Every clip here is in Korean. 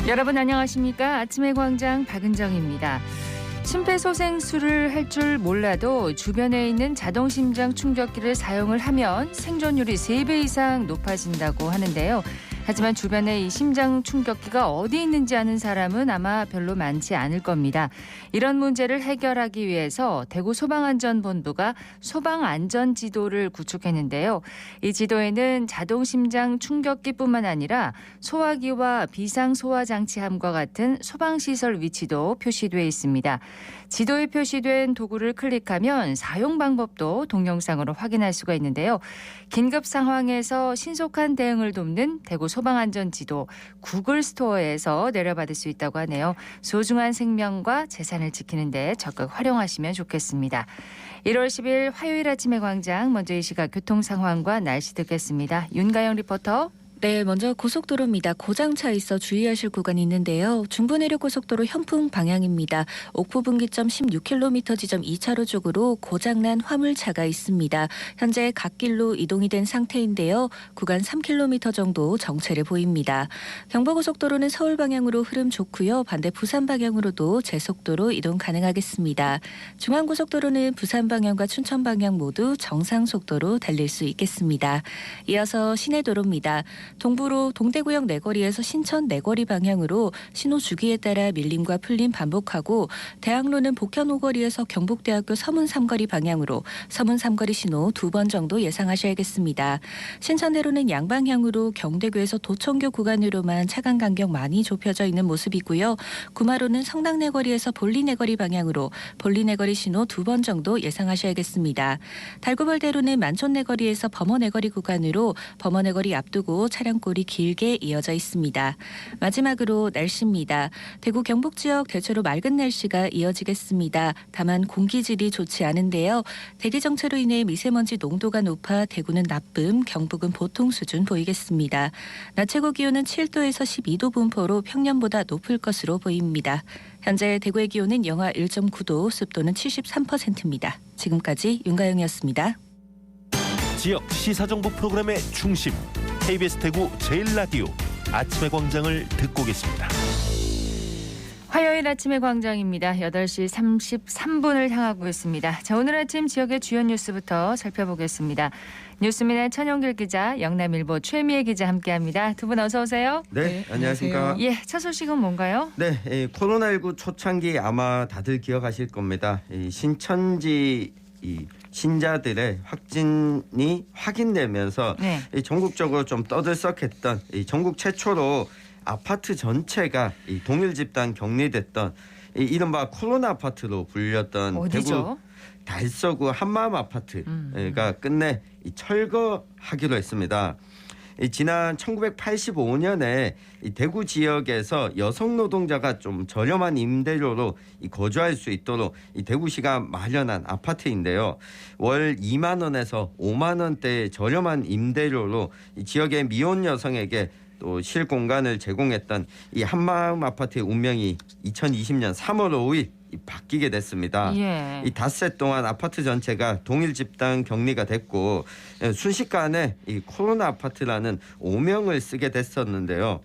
여러분 안녕하십니까? 아침의 광장 박은정입니다. 심폐소생술을 할 줄 몰라도 주변에 있는 자동심장 충격기를 사용을 하면 생존율이 3배 이상 높아진다고 하는데요. 하지만 주변에 이 심장 충격기가 어디 있는지 아는 사람은 아마 별로 많지 않을 겁니다. 이런 문제를 해결하기 위해서 대구 소방안전본부가 소방안전지도를 구축했는데요. 이 지도에는 자동심장 충격기뿐만 아니라 소화기와 비상소화장치함과 같은 소방시설 위치도 표시돼 있습니다. 지도에 표시된 도구를 클릭하면 사용 방법도 동영상으로 확인할 수가 있는데요. 긴급 상황에서 신속한 대응을 돕는 대구 소방안전지도 구글 스토어에서 내려받을 수 있다고 하네요. 소중한 생명과 재산을 지키는 데 적극 활용하시면 좋겠습니다. 1월 10일 화요일 아침의 광장, 먼저 이 시각 교통 상황과 날씨 듣겠습니다. 윤가영 리포터. 네, 먼저 고속도로입니다. 고장차 있어 주의하실 구간이 있는데요. 중부내륙고속도로 현풍 방향입니다. 옥포분기점 16km 지점 2차로 쪽으로 고장난 화물차가 있습니다. 현재 갓길로 이동이 된 상태인데요. 구간 3km 정도 정체를 보입니다. 경부고속도로는 서울 방향으로 흐름 좋고요. 반대 부산 방향으로도 제속도로 이동 가능하겠습니다. 중앙고속도로는 부산 방향과 춘천 방향 모두 정상 속도로 달릴 수 있겠습니다. 이어서 시내도로입니다. 동부로 동대구역 내거리에서 신천 내거리 방향으로 신호 주기에 따라 밀림과 풀림 반복하고, 대학로는 복현 오거리에서 경북대학교 서문 삼거리 방향으로 서문 삼거리 신호 2번 정도 예상하셔야겠습니다. 신천대로는 양방향으로 경대교에서 도청교 구간으로만 차간 간격 많이 좁혀져 있는 모습이고요. 구마로는 성당내거리에서 볼리내거리 방향으로 볼리내거리 신호 2번 정도 예상하셔야겠습니다. 달구벌대로는 만촌내거리에서 범어내거리 구간으로 범어내거리 앞두고 차량골이 길게 이어져 있습니다. 마지막으로 날씨입니다. 대구 경북 지역 대체로 맑은 날씨가 이어지겠습니다. 다만 공기질이 좋지 않은데요. 대기 정체로 인해 미세먼지 농도가 높아 대구는 나쁨, 경북은 보통 수준 보이겠습니다. 낮 최고 기온은 7도에서 12도 분포로 평년보다 높을 것으로 보입니다. 현재 대구의 기온은 영하 1.9도, 습도는 73%입니다. 지금까지 윤가영이었습니다. 지역 시사정보 프로그램의 중심, KBS 대구 제1라디오 아침의 광장을 듣고 계십니다. 화요일 아침의 광장입니다. 8시 33분을 향하고 있습니다. 자, 오늘 아침 지역의 주요 뉴스부터 살펴보겠습니다. 뉴스미네 천용길 기자, 영남일보 최미애 기자 함께합니다. 두 분 어서 오세요. 네, 안녕하십니까. 예, 첫 소식은 뭔가요? 네, 코로나19 초창기 아마 다들 기억하실 겁니다. 신천지 신자들의 확진이 확인되면서 네. 전국적으로 좀 떠들썩했던 전국 최초로 아파트 전체가 동일 집단 격리됐던 이른바 코로나 아파트로 불렸던 어디죠? 대구 달서구 한마음 아파트가 끝내 철거하기로 했습니다. 지난 1985년에 대구 지역에서 여성 노동자가 좀 저렴한 임대료로 거주할 수 있도록 대구시가 마련한 아파트인데요. 월 2만 원에서 5만 원대의 저렴한 임대료로 지역의 미혼 여성에게 또 실공간을 제공했던 이 한마음 아파트의 운명이 2020년 3월 5일 바뀌게 됐습니다. 예. 이 닷새 동안 아파트 전체가 동일 집단 격리가 됐고 순식간에 이 코로나 아파트라는 오명을 쓰게 됐었는데요.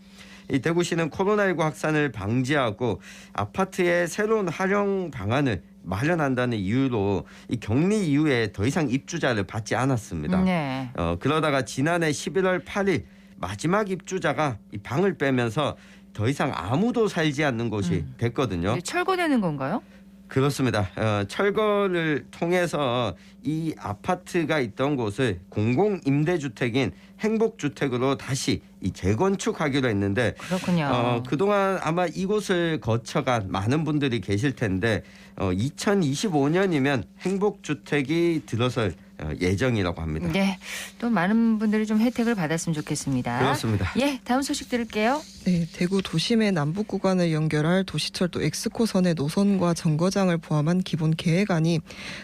이 대구시는 코로나19 확산을 방지하고 아파트의 새로운 활용 방안을 마련한다는 이유로 이 격리 이후에 더 이상 입주자를 받지 않았습니다. 네. 그러다가 지난해 11월 8일 마지막 입주자가 이 방을 빼면서 더 이상 아무도 살지 않는 곳이 됐거든요. 철거되는 건가요? 그렇습니다. 철거를 통해서 이 아파트가 있던 곳을 공공임대주택인 행복주택으로 다시 재건축하기로 했는데, 그렇군요. 그동안 아마 이곳을 거쳐간 많은 분들이 계실 텐데 2025년이면 행복주택이 들어설 예정이라고 합니다. 네, 또 많은 분들이 좀 혜택을 받았으면 좋겠습니다. 그렇습니다. 예, 다음 소식 들을게요. 네, 대구 도심의 남북 구간을 연결할 도시철도 X코선의 노선과 정거장을 포함한 기본 계획안이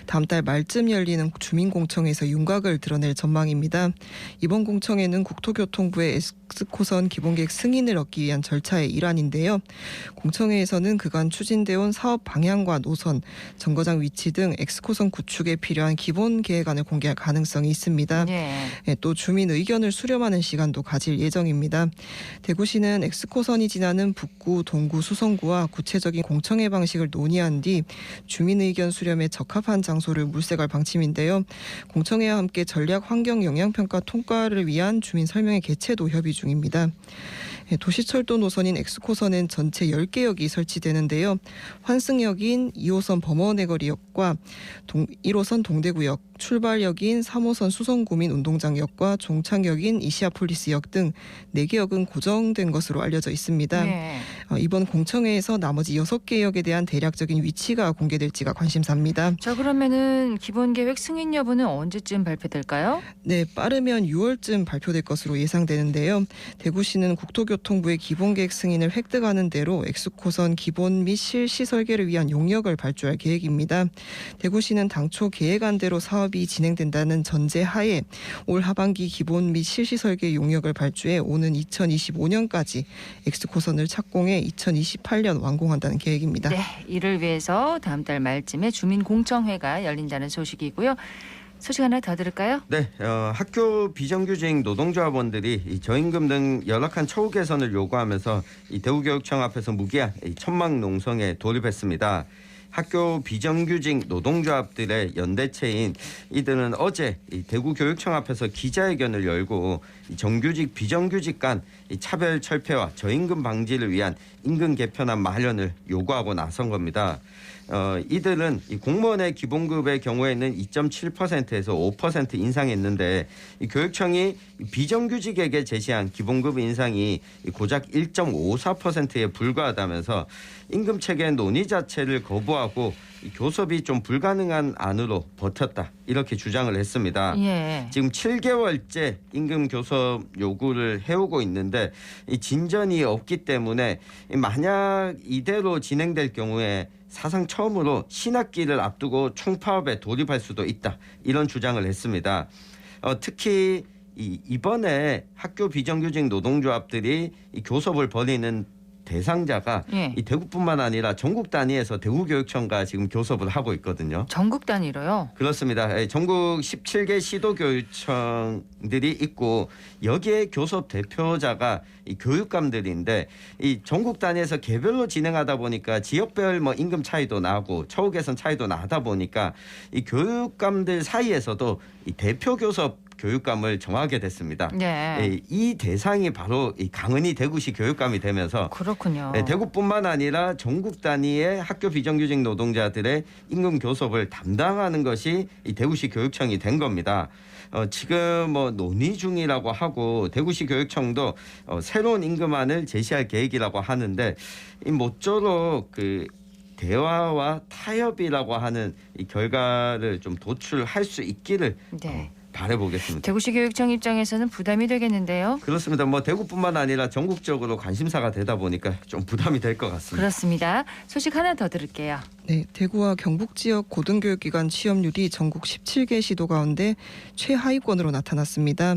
다음 달 말쯤 열리는 주민공청에서 윤곽을 드러낼 전망입니다. 이번 공청회는 국토교통부의 X코선 기본계획 승인을 얻기 위한 절차의 일환인데요. 공청회에서는 그간 추진되어 온 사업 방향과 노선, 정거장 위치 등 X코선 구축에 필요한 기본 계획안을 공개할 가능성이 있습니다. 네. 또 주민 의견을 수렴하는 시간도 가질 예정입니다. 대구시는 엑스코선이 지나는 북구, 동구, 수성구와 구체적인 공청회 방식을 논의한 뒤 주민 의견 수렴에 적합한 장소를 물색할 방침인데요. 공청회와 함께 전략 환경 영향평가 통과를 위한 주민 설명회 개최도 협의 중입니다. 도시철도 노선인 엑스코선은 전체 10개역이 설치되는데요. 환승역인 2호선 범어내거리역과 1호선 동대구역, 출발역인 3호선 수성구민 운동장역과 종착역인 이시아폴리스역 등 4개역은 고정된 것으로 알려져 있습니다. 네. 이번 공청회에서 나머지 6개 역에 대한 대략적인 위치가 공개될지가 관심사입니다. 자, 그러면은 기본 계획 승인 여부는 언제쯤 발표될까요? 네, 빠르면 6월쯤 발표될 것으로 예상되는데요. 대구시는 국토교통부의 기본계획 승인을 획득하는 대로 엑스코선 기본 및 실시 설계를 위한 용역을 발주할 계획입니다. 대구시는 당초 계획안 대로 사업이 진행된다는 전제 하에 올 하반기 기본 및 실시 설계 용역을 발주해 오는 2025년까지 엑스코선을 착공해 2028년 완공한다는 계획입니다. 네, 이를 위해서 다음 달 말쯤에 주민공청회가 열린다는 소식이고요. 소식 하나 더 들을까요? 네, 학교 비정규직 노동조합원들이 이 저임금 등 열악한 처우 개선을 요구하면서 이 대구교육청 앞에서 무기한 천막 농성에 돌입했습니다. 학교 비정규직 노동조합들의 연대체인 이들은 어제 이 대구교육청 앞에서 기자회견을 열고 이 정규직 비정규직 간 이 차별 철폐와 저임금 방지를 위한 임금 개편안 마련을 요구하고 나선 겁니다. 이들은 이 공무원의 기본급의 경우에는 2.7%에서 5% 인상했는데 이 교육청이 비정규직에게 제시한 기본급 인상이 고작 1.54%에 불과하다면서 임금 체계 논의 자체를 거부하고 교섭이 좀 불가능한 안으로 버텼다 이렇게 주장을 했습니다. 예. 지금 7개월째 임금 교섭 요구를 해오고 있는데 이 진전이 없기 때문에 만약 이대로 진행될 경우에 사상 처음으로 신학기를 앞두고 총파업에 돌입할 수도 있다 이런 주장을 했습니다. 특히 이번에 학교 비정규직 노동조합들이 이 교섭을 벌이는 대상자가 예. 이 대구뿐만 아니라 전국 단위에서 대구교육청과 지금 교섭을 하고 있거든요. 전국 단위로요? 그렇습니다. 전국 17개 시도교육청들이 있고 여기에 교섭 대표자가 이 교육감들인데 이 전국 단위에서 개별로 진행하다 보니까 지역별 뭐 임금 차이도 나고 처우 개선 차이도 나다 보니까 이 교육감들 사이에서도 이 대표 교섭 교육감을 정하게 됐습니다. 네. 이 대상이 바로 이 강은희 대구시 교육감이 되면서 그렇군요. 대구뿐만 아니라 전국 단위의 학교 비정규직 노동자들의 임금 교섭을 담당하는 것이 이 대구시 교육청이 된 겁니다. 지금 뭐 논의 중이라고 하고 대구시 교육청도 새로운 임금안을 제시할 계획이라고 하는데 이 모쪼록 그 대화와 타협이라고 하는 이 결과를 좀 도출할 수 있기를 네. 바라보겠습니다. 대구시 교육청 입장에서는 부담이 되겠는데요. 그렇습니다. 뭐 대구뿐만 아니라 전국적으로 관심사가 되다 보니까 좀 부담이 될 것 같습니다. 그렇습니다. 소식 하나 더 들을게요. 네, 대구와 경북 지역 고등교육기관 취업률이 전국 17개 시도 가운데 최하위권으로 나타났습니다.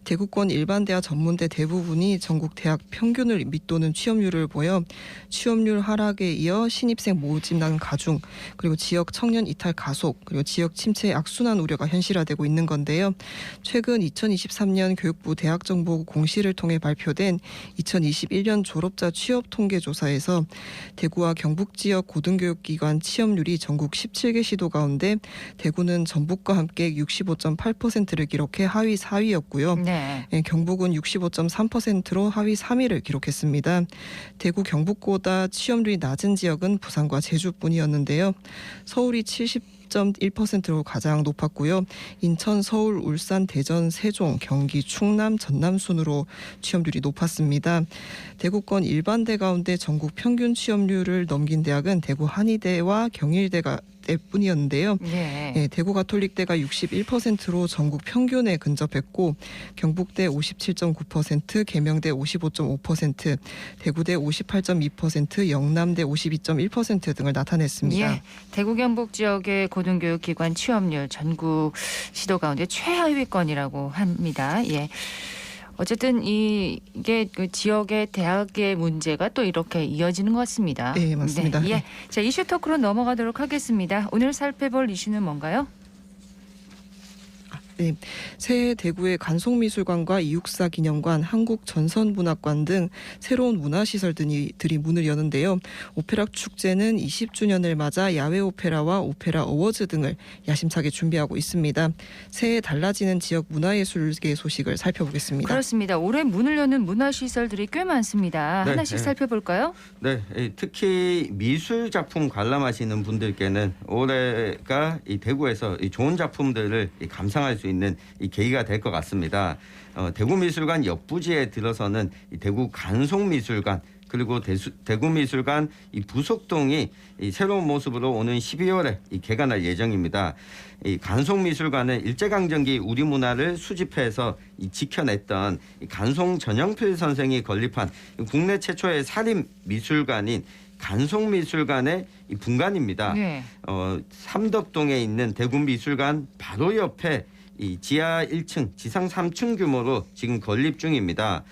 대구권 일반대와 전문대 대부분이 전국 대학 평균을 밑도는 취업률을 보여 취업률 하락에 이어 신입생 모집난 가중, 그리고 지역 청년 이탈 가속, 그리고 지역 침체 악순환 우려가 현실화되고 있는 건데요. 최근 2023년 교육부 대학정보 공시를 통해 발표된 2021년 졸업자 취업 통계 조사에서 대구와 경북 지역 고등교육기관 취업률이 전국 17개 시도 가운데 대구는 전북과 함께 65.8%를 기록해 하위 4위였고요. 네. 경북은 65.3%로 하위 3위를 기록했습니다. 대구 경북보다 취업률이 낮은 지역은 부산과 제주뿐이었는데요. 서울이 70.1%로 가장 높았고요. 인천, 서울, 울산, 대전, 세종, 경기, 충남, 전남 순으로 취업률이 높았습니다. 대구권 일반대 가운데 전국 평균 취업률을 넘긴 대학은 대구 한의대와 경일대가 때뿐이었는데요. 네. 대구 가톨릭대가 61%로 전국 평균에 근접했고 경북대 57.9%, 계명대 55.5%, 대구대 58.2%, 영남대 52.1% 등을 나타냈습니다. 예. 대구 경북 지역의 고등교육기관 취업률 전국 시도 가운데 최하위권이라고 합니다. 예. 어쨌든 이게 그 지역의 대학의 문제가 또 이렇게 이어지는 것 같습니다. 네, 맞습니다. 네, 예. 자, 이슈 토크로 넘어가도록 하겠습니다. 오늘 살펴볼 이슈는 뭔가요? 네, 새해 대구의 간송미술관과 이육사 기념관, 한국전선문학관 등 새로운 문화시설들이 문을 여는데요. 오페라 축제는 20주년을 맞아 야외 오페라와 오페라 어워즈 등을 야심차게 준비하고 있습니다. 새해 달라지는 지역 문화예술계 소식을 살펴보겠습니다. 그렇습니다. 올해 문을 여는 문화시설들이 꽤 많습니다. 네, 하나씩 네. 살펴볼까요? 네, 특히 미술 작품 관람하시는 분들께는 올해가 이 대구에서 이 좋은 작품들을 감상할 수 있는 이 계기가 될 것 같습니다. 대구미술관 옆부지에 들어서는 이 대구 간송미술관 그리고 대구미술관 이 부속동이 이 새로운 모습으로 오는 12월에 이 개관할 예정입니다. 이 간송미술관은 일제강점기 우리 문화를 수집해서 이 지켜냈던 이 간송 전영필 선생이 건립한 국내 최초의 사립 미술관인 간송미술관의 이 분관입니다. 네. 삼덕동에 있는 대구미술관 바로 옆에 이 지하 1층, 지상 3층 규모로 지금 건립 중입니다.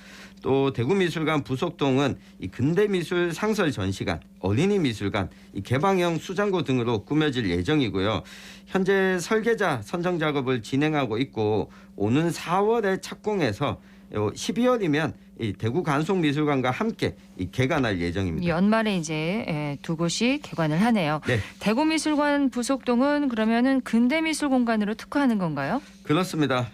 또 대구미술관 부속동은 이 근대미술 상설 전시관, 어린이미술관, 이 개방형 수장고 등으로 꾸며질 예정이고요. 현재 설계자 선정 작업을 진행하고 있고 오는 4월에 착공해서 12월이면 이 대구 간송미술관과 함께 이 개관할 예정입니다. 연말에 이제 두 곳이 개관을 하네요. 네. 대구미술관 부속동은 그러면은 근대미술 공간으로 특화하는 건가요? 그렇습니다.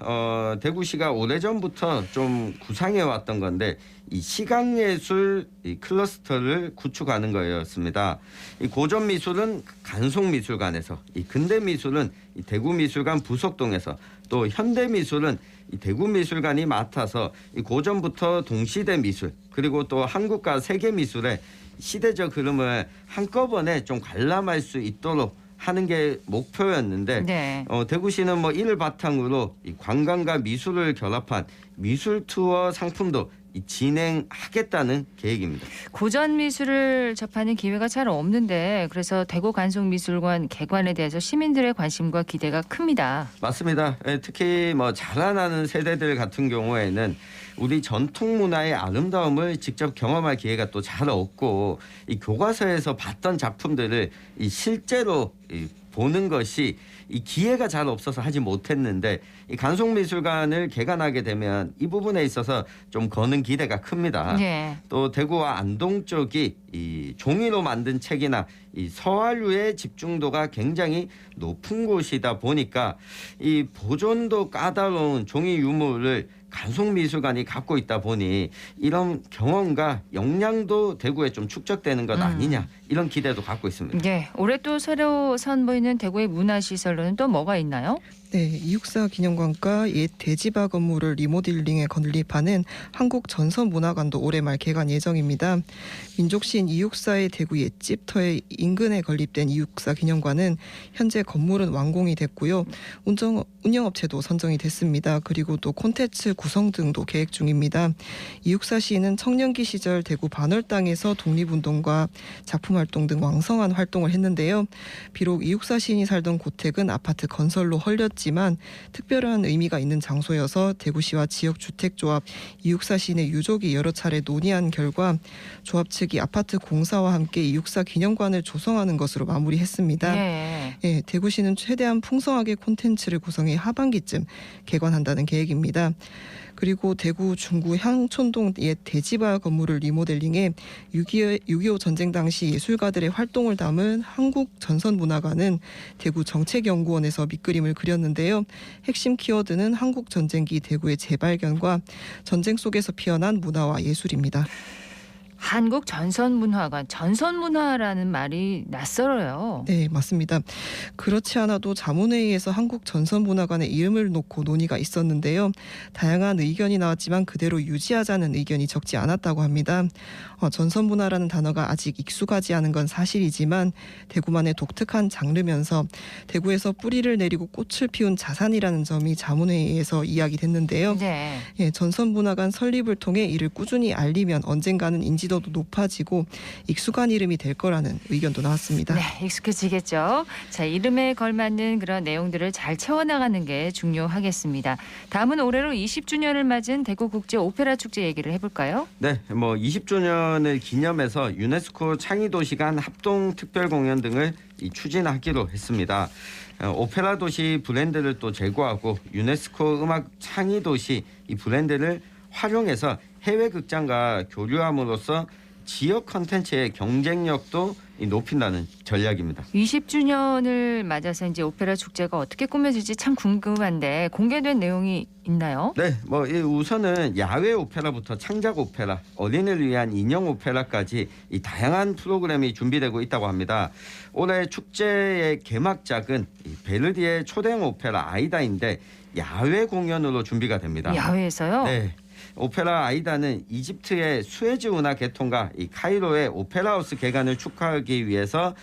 대구시가 오래전부터 좀 구상해 왔던 건데 이 시각예술 이 클러스터를 구축하는 거였습니다. 이 고전미술은 간송미술관에서, 이 근대미술은 이 대구미술관 부속동에서, 또 현대미술은 이 대구미술관이 맡아서 이 고전부터 동시대 미술 그리고 또 한국과 세계 미술의 시대적 흐름을 한꺼번에 좀 관람할 수 있도록 하는 게 목표였는데 네. 대구시는 뭐 이를 바탕으로 이 관광과 미술을 결합한 미술 투어 상품도 진행하겠다는 계획입니다. 고전 미술을 접하는 기회가 잘 없는데 그래서 대구 간송미술관 개관에 대해서 시민들의 관심과 기대가 큽니다. 맞습니다. 특히 뭐 자라나는 세대들 같은 경우에는 우리 전통 문화의 아름다움을 직접 경험할 기회가 또 잘 없고 이 교과서에서 봤던 작품들을 이 실제로 보는 것이 이 기회가 잘 없어서 하지 못했는데 이 간송미술관을 개관하게 되면 이 부분에 있어서 좀 거는 기대가 큽니다. 네. 또 대구와 안동 쪽이 이 종이로 만든 책이나 이 서화류의 집중도가 굉장히 높은 곳이다 보니까 이 보존도 까다로운 종이 유물을 간송미술관이 갖고 있다 보니 이런 경험과 역량도 대구에 좀 축적되는 것 아니냐 이런 기대도 갖고 있습니다. 네. 올해 또 새로 선보이는 대구의 문화시설로는 또 뭐가 있나요? 네, 이육사 기념관과 옛 대지바 건물을 리모델링해 건립하는 한국전선문화관도 올해 말 개관 예정입니다. 민족시인 이육사의 대구 옛집터의 인근에 건립된 이육사 기념관은 현재 건물은 완공이 됐고요. 운영업체도 선정이 됐습니다. 그리고 또 콘텐츠 구성 등도 계획 중입니다. 이육사 시인은 청년기 시절 대구 반월당에서 독립운동과 작품활동 등 왕성한 활동을 했는데요. 비록 이육사 시인이 살던 고택은 아파트 건설로 헐렸지만 특별한 의미가 있는 장소여서 대구시와 지역주택조합 이육사 시인의 유족이 여러 차례 논의한 결과 조합 측이 아파트 공사와 함께 이육사 기념관을 조성하는 것으로 마무리했습니다. 네. 예, 대구시는 최대한 풍성하게 콘텐츠를 구성해 하반기쯤 개관한다는 계획입니다. 그리고 대구 중구 향촌동 옛 대지바 건물을 리모델링해 6.25 전쟁 당시 예술가들의 활동을 담은 한국전선문화관은 대구 정책연구원에서 밑그림을 그렸는데요. 핵심 키워드는 한국전쟁기 대구의 재발견과 전쟁 속에서 피어난 문화와 예술입니다. 한국 전선문화관, 전선문화라는 말이 낯설어요. 네, 맞습니다. 그렇지 않아도 자문회의에서 한국전선문화관의 이름을 놓고 논의가 있었는데요. 다양한 의견이 나왔지만 그대로 유지하자는 의견이 적지 않았다고 합니다. 전선문화라는 단어가 아직 익숙하지 않은 건 사실이지만 대구만의 독특한 장르면서 대구에서 뿌리를 내리고 꽃을 피운 자산이라는 점이 자문회의에서 이야기됐는데요. 네. 예, 전선문화관 설립을 통해 이를 꾸준히 알리면 언젠가는 인지도 인지도도 높아지고 익숙한 이름이 될 거라는 의견도 나왔습니다. 네, 익숙해지겠죠. 자, 이름에 걸맞는 그런 내용들을 잘 채워나가는 게 중요하겠습니다. 다음은 올해로 20주년을 맞은 대구국제 오페라 축제 얘기를 해볼까요? 네, 20주년을 기념해서 유네스코 창의도시 간 합동 특별 공연 등을 추진하기로 했습니다. 오페라 도시 브랜드를 또 제고하고 유네스코 음악 창의도시 이 브랜드를 활용해서 해외 극장과 교류함으로써 지역 콘텐츠의 경쟁력도 높인다는 전략입니다. 20주년을 맞아서 이제 오페라 축제가 어떻게 꾸며질지 참 궁금한데 공개된 내용이 있나요? 네, 우선은 야외 오페라부터 창작 오페라, 어린이를 위한 인형 오페라까지 이 다양한 프로그램이 준비되고 있다고 합니다. 올해 축제의 개막작은 베르디의 초대형 오페라 아이다인데 야외 공연으로 준비가 됩니다. 야외에서요? 네. 오페라 아이다는 이집트의 수에즈 운하 개통과 이 카이로의 오페라하우스 개관을 축하하기 위해서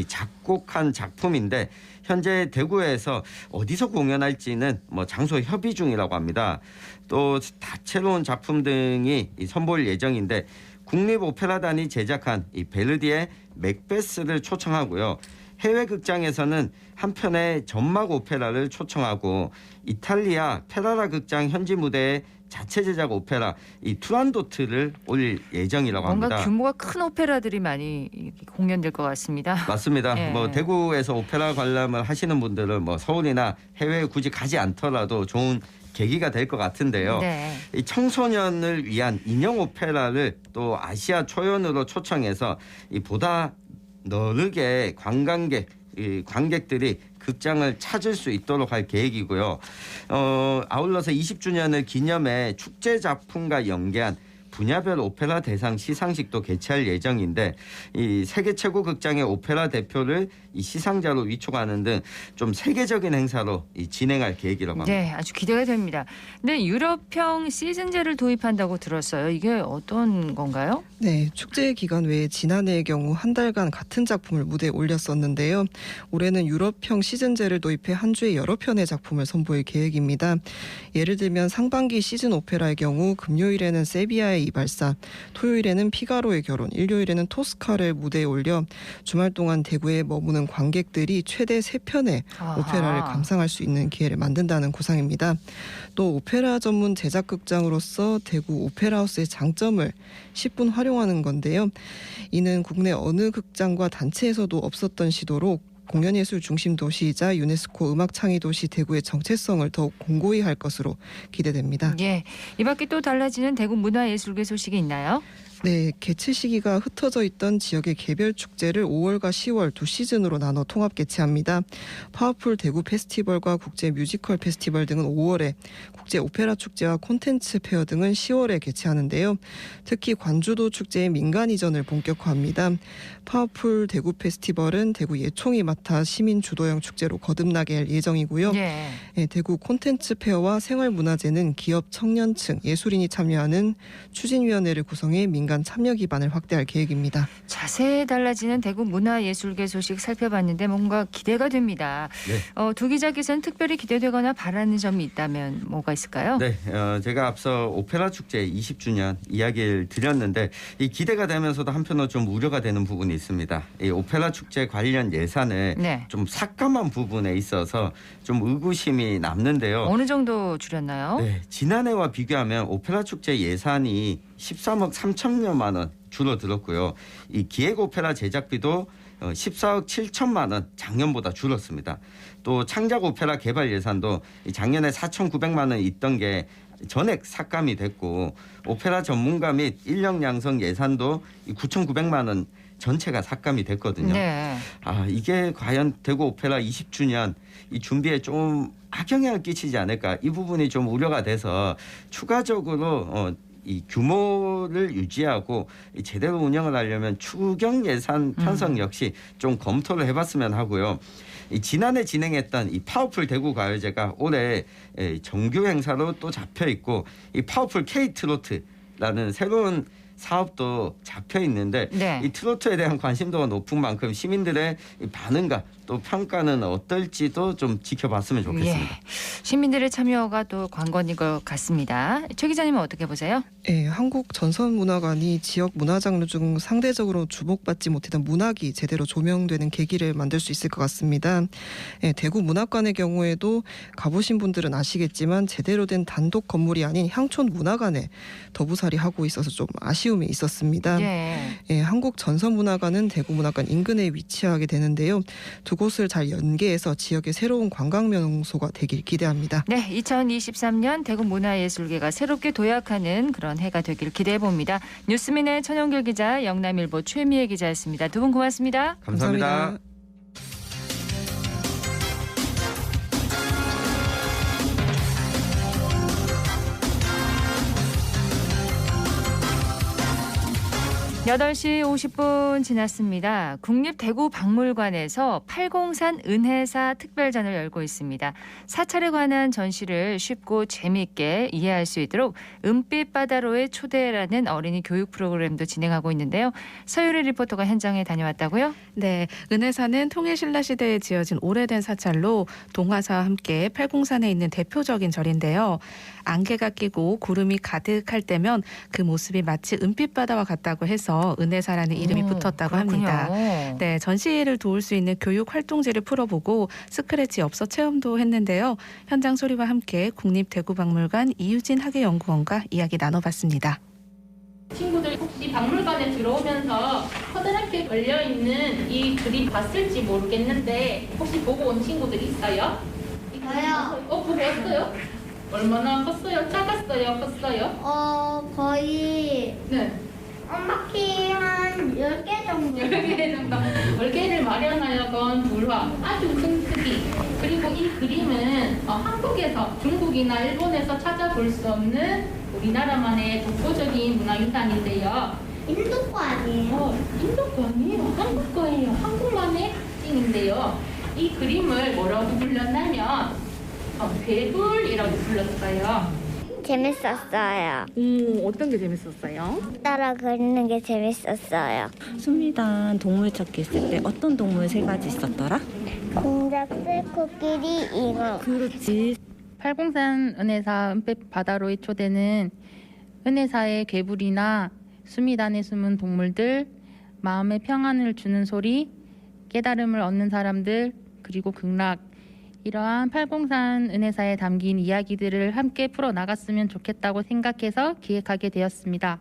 작곡한 작품인데 현재 대구에서 어디서 공연할지는 장소 협의 중이라고 합니다. 또 다채로운 작품 등이 선보일 예정인데 국립오페라단이 제작한 이 베르디의 맥베스를 초청하고요. 해외 극장에서는 한 편의 전막 오페라를 초청하고 이탈리아 페라라 극장 현지 무대에 자체 제작 오페라 이 투란도트를 올릴 예정이라고 합니다. 뭔가 규모가 큰 오페라들이 많이 공연될 것 같습니다. 맞습니다. 예. 대구에서 오페라 관람을 하시는 분들은 서울이나 해외에 굳이 가지 않더라도 좋은 계기가 될 것 같은데요. 네. 이 청소년을 위한 인형 오페라를 또 아시아 초연으로 초청해서 보다 넓게 관객들이 극장을 찾을 수 있도록 할 계획이고요. 아울러서 20주년을 기념해 축제 작품과 연계한 분야별 오페라 대상 시상식도 개최할 예정인데 이 세계 최고 극장의 오페라 대표를 이 시상자로 위촉하는 등 좀 세계적인 행사로 진행할 계획이라고 합니다. 네, 아주 기대가 됩니다. 근데 유럽형 시즌제를 도입한다고 들었어요. 이게 어떤 건가요? 네, 축제 기간 외에 지난해의 경우 한 달간 같은 작품을 무대에 올렸었는데요. 올해는 유럽형 시즌제를 도입해 한 주에 여러 편의 작품을 선보일 계획입니다. 예를 들면 상반기 시즌 오페라의 경우 금요일에는 세비야의 이발사, 토요일에는 피가로의 결혼, 일요일에는 토스카를 무대에 올려 주말 동안 대구에 머무는 관객들이 최대 3편의 오페라를 감상할 수 있는 기회를 만든다는 구상입니다. 또 오페라 전문 제작극장으로서 대구 오페라하우스의 장점을 10분 활용하는 건데요. 이는 국내 어느 극장과 단체에서도 없었던 시도로 공연예술 중심 도시이자 유네스코 음악창의도시 대구의 정체성을 더욱 공고히 할 것으로 기대됩니다. 예, 이 밖에 또 달라지는 대구 문화예술계 소식이 있나요? 네, 개최 시기가 흩어져 있던 지역의 개별 축제를 5월과 10월 두 시즌으로 나눠 통합 개최합니다. 파워풀 대구 페스티벌과 국제 뮤지컬 페스티벌 등은 5월에, 국제 오페라 축제와 콘텐츠 페어 등은 10월에 개최하는데요. 특히 관주도 축제의 민간 이전을 본격화합니다. 파워풀 대구 페스티벌은 대구 예총이 맡아 시민 주도형 축제로 거듭나게 할 예정이고요. 예. 네, 대구 콘텐츠 페어와 생활문화제는 기업 청년층, 예술인이 참여하는 추진위원회를 구성해 민간 참여 기반을 확대할 계획입니다. 자세히 달라지는 대구 문화예술계 소식 살펴봤는데 뭔가 기대가 됩니다. 네. 두 기자께서는 특별히 기대되거나 바라는 점이 있다면 뭐가 있을까요? 네, 제가 앞서 오페라 축제 20주년 이야기를 드렸는데 이 기대가 되면서도 한편으로 좀 우려가 되는 부분이 있습니다. 이 오페라 축제 관련 예산을 네. 좀 삭감한 부분에 있어서 좀 의구심이 남는데요. 어느 정도 줄였나요? 네, 지난해와 비교하면 오페라 축제 예산이 13억 3천여만 원 줄어들었고요. 이 기획 오페라 제작비도 14억 7천만 원 작년보다 줄었습니다. 또 창작 오페라 개발 예산도 작년에 4,900만 원 있던 게 전액 삭감이 됐고 오페라 전문가 및 인력 양성 예산도 9,900만 원 전체가 삭감이 됐거든요. 네. 이게 과연 대구 오페라 20주년 이 준비에 좀 악영향을 끼치지 않을까 이 부분이 좀 우려가 돼서 추가적으로 이 규모를 유지하고 제대로 운영을 하려면 추경 예산 편성 역시 좀 검토를 해봤으면 하고요. 지난해 진행했던 이 파워풀 대구 가요제가 올해 정규 행사로 또 잡혀 있고 이 파워풀 K 트로트라는 새로운 사업도 잡혀 있는데 네. 이 트로트에 대한 관심도가 높은 만큼 시민들의 이 반응과 또 평가는 어떨지도 좀 지켜봤으면 좋겠습니다. 예. 시민들의 참여가 또 관건인 것 같습니다. 최 기자님은 어떻게 보세요? 예, 한국 전선문화관이 지역 문화 장르 중 상대적으로 주목받지 못했던 문학이 제대로 조명되는 계기를 만들 수 있을 것 같습니다. 예, 대구 문학관의 경우에도 가보신 분들은 아시겠지만 제대로 된 단독 건물이 아닌 향촌 문화관에 더부살이하고 있어서 좀 아쉬움이 있었습니다. 예, 한국 전선문화관은 대구 문학관 인근에 위치하게 되는데요. 두 곳을 잘 연계해서 지역의 새로운 관광 명소가 되길 기대합니다. 네, 2023년 대구 문화예술계가 새롭게 도약하는 그런 해가 되길 기대해봅니다. 뉴스민의 천영길 기자, 영남일보 최미애 기자였습니다. 두 분 고맙습니다. 감사합니다. 8시 50분 지났습니다. 국립대구박물관에서 팔공산 은혜사 특별전을 열고 있습니다. 사찰에 관한 전시를 쉽고 재미있게 이해할 수 있도록 은빛바다로의 초대라는 어린이 교육 프로그램도 진행하고 있는데요. 서유리 리포터가 현장에 다녀왔다고요? 네, 은혜사는 통일신라시대에 지어진 오래된 사찰로 동화사와 함께 팔공산에 있는 대표적인 절인데요. 안개가 끼고 구름이 가득할 때면 그 모습이 마치 은빛바다와 같다고 해서 은혜사라는 이름이 붙었다고 그렇군요. 합니다. 네, 전시회를 도울 수 있는 교육 활동지를 풀어보고 스크래치 엽서 체험도 했는데요. 현장 소리와 함께 국립대구박물관 이유진 학예연구원과 이야기 나눠봤습니다. 친구들 혹시 박물관에 들어오면서 커다랗게 걸려있는 이 그림 봤을지 모르겠는데 혹시 보고 온 친구들 있어요? 저요. 보고 왔어요? 얼마나 컸어요? 작았어요? 컸어요? 거의 네. 엄마키 한 10개 정도. 10개 정도. 10개를 마련하여 건 불화. 아주 큰 크기. 그리고 이 그림은 한국에서 중국이나 일본에서 찾아볼 수 없는 우리나라만의 독보적인 문화유산인데요. 인도 거 아니에요? 인도 거 아니에요. 한국 거예요. 한국만의 특징인데요. 이 그림을 뭐라고 불렀냐면 괴불이라고 불렀어요. 재밌었어요. 어떤 게 재밌었어요? 따라 그리는 게 재밌었어요. 수미단 동물 찾기 있을 때 어떤 동물 3가지 있었더라? 공작새, 코끼리, 잉어. 그렇지. 팔공산 은혜사 은빛 바다로의 초대는 은혜사의 괴불이나 수미단에 숨은 동물들, 마음의 평안을 주는 소리, 깨달음을 얻는 사람들, 그리고 극락, 이러한 팔공산 은혜사에 담긴 이야기들을 함께 풀어나갔으면 좋겠다고 생각해서 기획하게 되었습니다.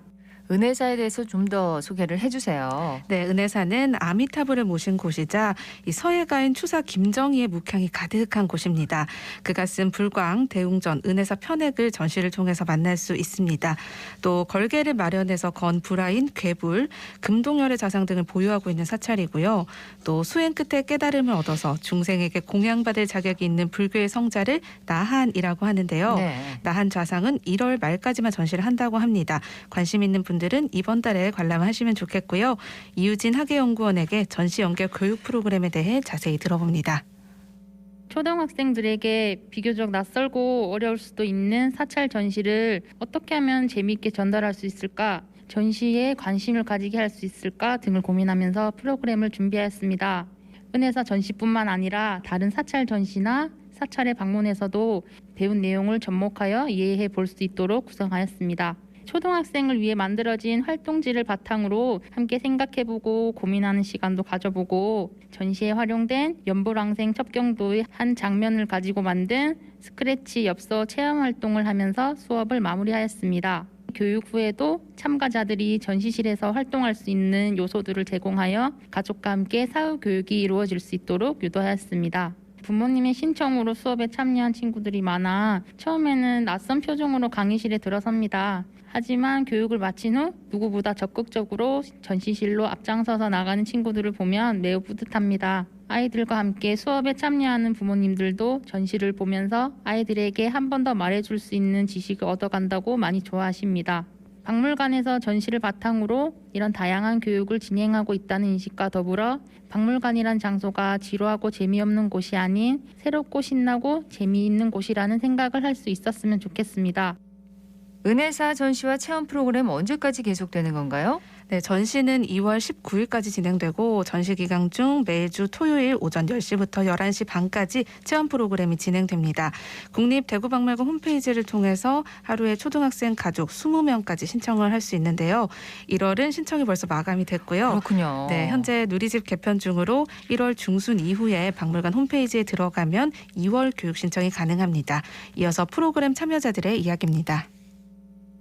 은혜사에 대해서 좀 더 소개를 해주세요. 네, 은혜사는 아미타불을 모신 곳이자 이 서예가인 추사 김정희의 묵향이 가득한 곳입니다. 그가 쓴 불광, 대웅전, 은혜사 편액을 전시를 통해서 만날 수 있습니다. 또 걸개를 마련해서 건 불화인 괴불, 금동열의 자상 등을 보유하고 있는 사찰이고요. 또 수행 끝에 깨달음을 얻어서 중생에게 공양받을 자격이 있는 불교의 성자를 나한이라고 하는데요. 네. 나한 좌상은 1월 말까지만 전시를 한다고 합니다. 관심 있는 분들은 이번 달에 관람하시면 좋겠고요. 이유진 학예연구원에게 전시 연계 교육 프로그램에 대해 자세히 들어봅니다. 초등학생들에게 비교적 낯설고 어려울 수도 있는 사찰 전시를 어떻게 하면 재미있게 전달할 수 있을까? 전시에 관심을 가지게 할 수 있을까 등을 고민하면서 프로그램을 준비하였습니다. 은혜사 전시뿐만 아니라 다른 사찰 전시나 사찰에 방문해서도 배운 내용을 접목하여 이해해 볼 수 있도록 구성하였습니다. 초등학생을 위해 만들어진 활동지를 바탕으로 함께 생각해보고 고민하는 시간도 가져보고 전시에 활용된 연불왕생 첩경도의 한 장면을 가지고 만든 스크래치 엽서 체험 활동을 하면서 수업을 마무리하였습니다. 교육 후에도 참가자들이 전시실에서 활동할 수 있는 요소들을 제공하여 가족과 함께 사후 교육이 이루어질 수 있도록 유도하였습니다. 부모님의 신청으로 수업에 참여한 친구들이 많아 처음에는 낯선 표정으로 강의실에 들어섭니다. 하지만 교육을 마친 후 누구보다 적극적으로 전시실로 앞장서서 나가는 친구들을 보면 매우 뿌듯합니다. 아이들과 함께 수업에 참여하는 부모님들도 전시를 보면서 아이들에게 한 번 더 말해줄 수 있는 지식을 얻어간다고 많이 좋아하십니다. 박물관에서 전시를 바탕으로 이런 다양한 교육을 진행하고 있다는 인식과 더불어 박물관이란 장소가 지루하고 재미없는 곳이 아닌 새롭고 신나고 재미있는 곳이라는 생각을 할 수 있었으면 좋겠습니다. 은혜사 전시와 체험 프로그램 언제까지 계속되는 건가요? 네, 전시는 2월 19일까지 진행되고 전시 기간 중 매주 토요일 오전 10시부터 11시 반까지 체험 프로그램이 진행됩니다. 국립대구박물관 홈페이지를 통해서 하루에 초등학생 가족 20명까지 신청을 할 수 있는데요. 1월은 신청이 벌써 마감이 됐고요. 그렇군요. 네, 현재 누리집 개편 중으로 1월 중순 이후에 박물관 홈페이지에 들어가면 2월 교육 신청이 가능합니다. 이어서 프로그램 참여자들의 이야기입니다.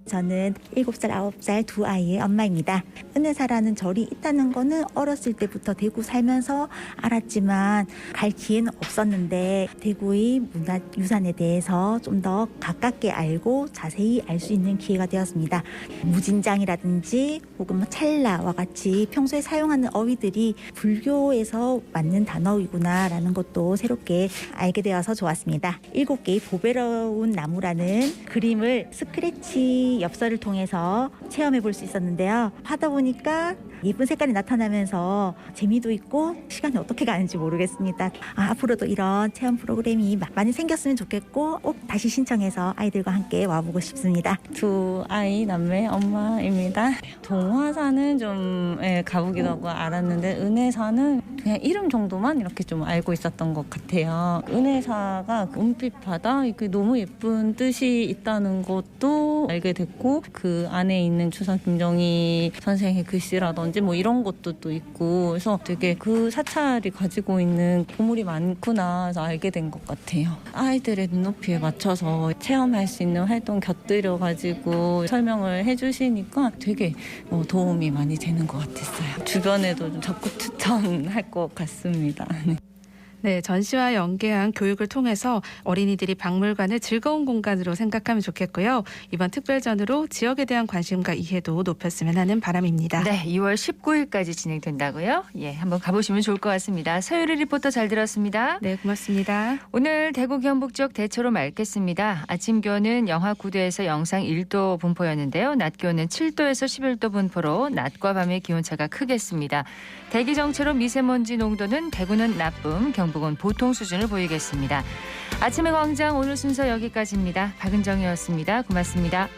저는 7살, 9살 두 아이의 엄마입니다. 은혜사라는 절이 있다는 거는 어렸을 때부터 대구 살면서 알았지만 갈 기회는 없었는데 대구의 문화유산에 대해서 좀 더 가깝게 알고 자세히 알 수 있는 기회가 되었습니다. 무진장이라든지 혹은 찰나와 같이 평소에 사용하는 어휘들이 불교에서 맞는 단어이구나라는 것도 새롭게 알게 되어서 좋았습니다. 7개의 보배로운 나무라는 그림을 스크래치 엽서를 통해서 체험해 볼 수 있었는데요. 하다 보니까 예쁜 색깔이 나타나면서 재미도 있고 시간이 어떻게 가는지 모르겠습니다. 앞으로도 이런 체험 프로그램이 많이 생겼으면 좋겠고 꼭 다시 신청해서 아이들과 함께 와보고 싶습니다. 두 아이 남매 엄마입니다. 동화사는 좀 가보기도 하고 알았는데 은혜사는 그냥 이름 정도만 이렇게 좀 알고 있었던 것 같아요. 은혜사가 은빛 바다 이게 너무 예쁜 뜻이 있다는 것도 알게 됐고 그 안에 있는 추사 김정희 선생의 글씨라든지 뭐 이런 것도 또 있고 그래서 되게 그 사찰이 가지고 있는 보물이 많구나 해서 알게 된 것 같아요. 아이들의 눈높이에 맞춰서 체험할 수 있는 활동 곁들여 가지고 설명을 해주시니까 되게 도움이 많이 되는 것 같았어요. 주변에도 좀 적극 추천할 것 같습니다. 네, 전시와 연계한 교육을 통해서 어린이들이 박물관을 즐거운 공간으로 생각하면 좋겠고요. 이번 특별전으로 지역에 대한 관심과 이해도 높였으면 하는 바람입니다. 네, 2월 19일까지 진행된다고요? 예, 한번 가보시면 좋을 것 같습니다. 서유리 리포터 잘 들었습니다. 네, 고맙습니다. 오늘 대구 경북 쪽 대체로 맑겠습니다. 아침 기온은 영하 9도에서 영상 1도 분포였는데요. 낮 기온은 7도에서 11도 분포로 낮과 밤의 기온차가 크겠습니다. 대기 정체로 미세먼지 농도는 대구는 나쁨, 경북은 보통 수준을 보이겠습니다. 아침의 광장 오늘 순서 여기까지입니다. 박은정이었습니다. 고맙습니다.